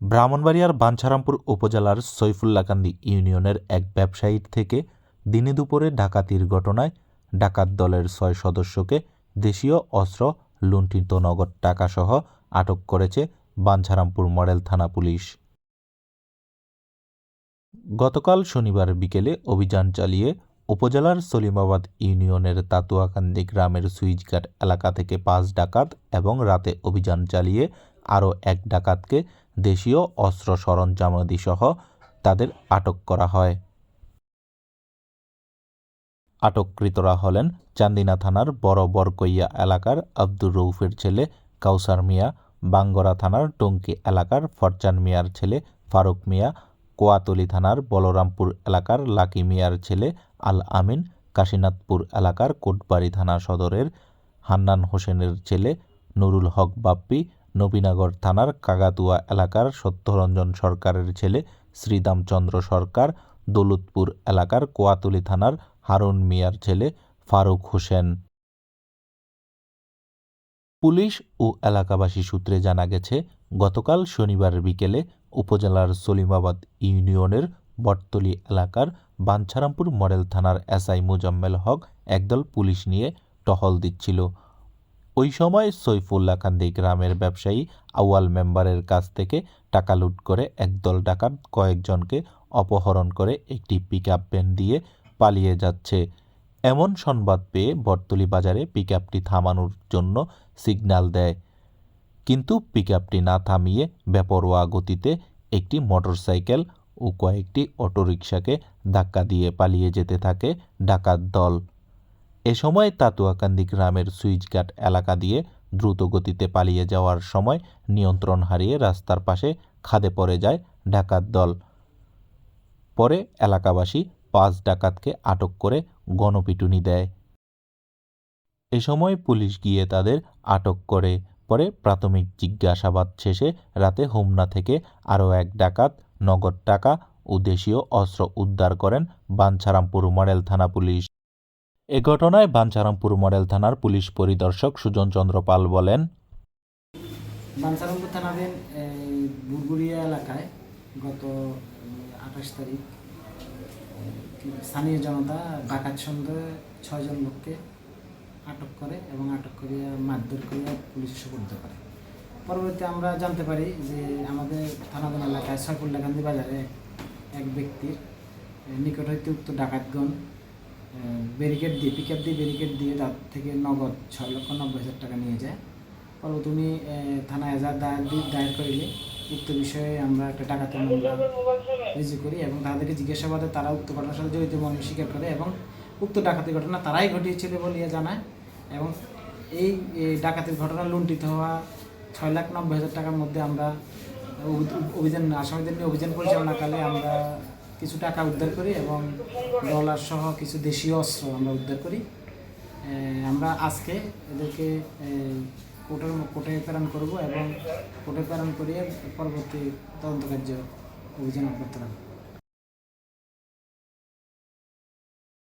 ব্রাহ্মণবাড়িয়ার বাঞ্ছারামপুর উপজেলার সৈফুল্লাকান্দি ইউনিয়নের এক ব্যবসায়ীর থেকে দিনে দুপুরে ডাকাতির ঘটনায় ডাকাত দলের ৬ সদস্যকে দেশীয় অস্ত্র, লুণ্ঠিত নগদ টাকাসহ আটক করেছে বাঞ্ছারামপুর মডেল থানা পুলিশ। গতকাল শনিবার বিকেলে অভিযান চালিয়ে উপজেলার সলিমাবাদ ইউনিয়নের তাতুয়াকান্দি গ্রামের সুইচঘাট এলাকা থেকে ৫ ডাকাত এবং রাতে অভিযান চালিয়ে আরও এক ডাকাতকে দেশীয় অস্ত্র সরঞ্জামাদিসহ তাদের আটক করা হয়। আটককৃতরা হলেন চান্দিনা থানার বড় বরকইয়া এলাকার আব্দুর রউফের ছেলে কাউসার মিয়া, বাঙ্গরা থানার টঙ্কি এলাকার ফরচান মিয়ার ছেলে ফারুক মিয়া, কোয়াতলী থানার বলরামপুর এলাকার লাকি মিয়ার ছেলে আল আমিন, কাশীনাথপুর এলাকার কোটবাড়ি থানা সদরের হান্নান হোসেনের ছেলে নুরুল হক বাপ্পি, নবীনগর থানার কাগাতুয়া এলাকার সত্যরঞ্জন সরকারের ছেলে শ্রীদামচন্দ্র সরকার, দৌলতপুর এলাকার কোয়াতলী থানার হারুন মিয়ার ছেলে ফারুক হোসেন। পুলিশ ও এলাকাবাসী সূত্রে জানা গেছে, গতকাল শনিবার বিকেলে উপজেলার সলিমাবাদ ইউনিয়নের বটতলী এলাকার বাঞ্ছারামপুর মডেল থানার এসআই মোজাম্মেল হক একদল পুলিশ নিয়ে টহল দিচ্ছিল। ওই সময় সৈফুল্লাকান্দি গ্রামের ব্যবসায়ী আউয়াল মেম্বারের কাছ থেকে টাকা লুট করে একদল ডাকাত কয়েকজনকে অপহরণ করে একটি পিকআপ ভ্যান দিয়ে পালিয়ে যাচ্ছে। এমন সংবাদ পেয়ে বটতলী বাজারে পিকআপটি থামানোর জন্য সিগন্যাল দেয়, কিন্তু পিকআপটি না থামিয়ে বেপরোয়া গতিতে একটি মোটরসাইকেল ও কয়েকটি অটোরিকশাকে ধাক্কা দিয়ে পালিয়ে যেতে থাকে ডাকাত দল। এ সময় তাতুয়াকান্দি গ্রামের সুইচঘাট এলাকা দিয়ে দ্রুত গতিতে পালিয়ে যাওয়ার সময় নিয়ন্ত্রণ হারিয়ে রাস্তার পাশে খাদে পড়ে যায় ডাকাত দল। পরে এলাকাবাসী ৫ ডাকাতকে আটক করে গণপিটুনি দেয়। এ সময় পুলিশ গিয়ে তাদের আটক করে। পরে প্রাথমিক জিজ্ঞাসাবাদ শেষে রাতে হোমনা থেকে আরও এক ডাকাত, নগদ টাকা ও দেশীয় অস্ত্র উদ্ধার করেন বাঞ্ছারামপুর মডেল থানা পুলিশ। এ ঘটনায় বাঞ্ছারামপুর মডেল থানার পুলিশ পরিদর্শক সুজন চন্দ্র পাল বলেন, বাঞ্ছারামপুর থানাধীন বুরগুড়িয়া এলাকায় গত ২৮ তারিখ স্থানীয় জনতা ডাকাত সন্দেহে ৬ জন লোককে আটক করে এবং আটক করিয়া মারধর করিয়া পুলিশ সুপর্দ করে। পরবর্তীতে আমরা জানতে পারি যে আমাদের থানাধীন এলাকায় সৈফুল্লাকান্দি বাজারে এক ব্যক্তির নিকট হইতে উক্ত ডাকাতগণ ব্যারিকেড দিয়ে পিকআপ দিয়ে ব্যারিকেড দিয়ে তার থেকে নগদ ৬,৯০,০০০ টাকা নিয়ে যায়। পরবর্তী উনি থানায় দায়ের করিলে উক্ত বিষয়ে আমরা একটা ডাকাতি মামলা রিজু করি এবং তাদেরকে জিজ্ঞাসাবাদে তারা উক্ত ঘটনার সাথে জড়িত মর্মে স্বীকার করে এবং উক্ত ডাকাতির ঘটনা তারাই ঘটিয়েছিল বলিয়া জানায় এবং এই ডাকাতির ঘটনা লুণ্ঠিত হওয়া ৬,৯০,০০০ টাকার মধ্যে আমরা আসামিদের নিয়ে অভিযান পরিচালনাকালে আমরা কিছু টাকা উদ্ধার করি এবং ডলার সহ কিছু দেশীয় অস্ত্র আমরা উদ্ধার করি। আমরা আজকে এদেরকে কোর্টে প্রেরণ করব এবং কোর্টে প্রেরণ করিয়ে পরবর্তী তদন্ত কার্য অভিযান করতে হবে।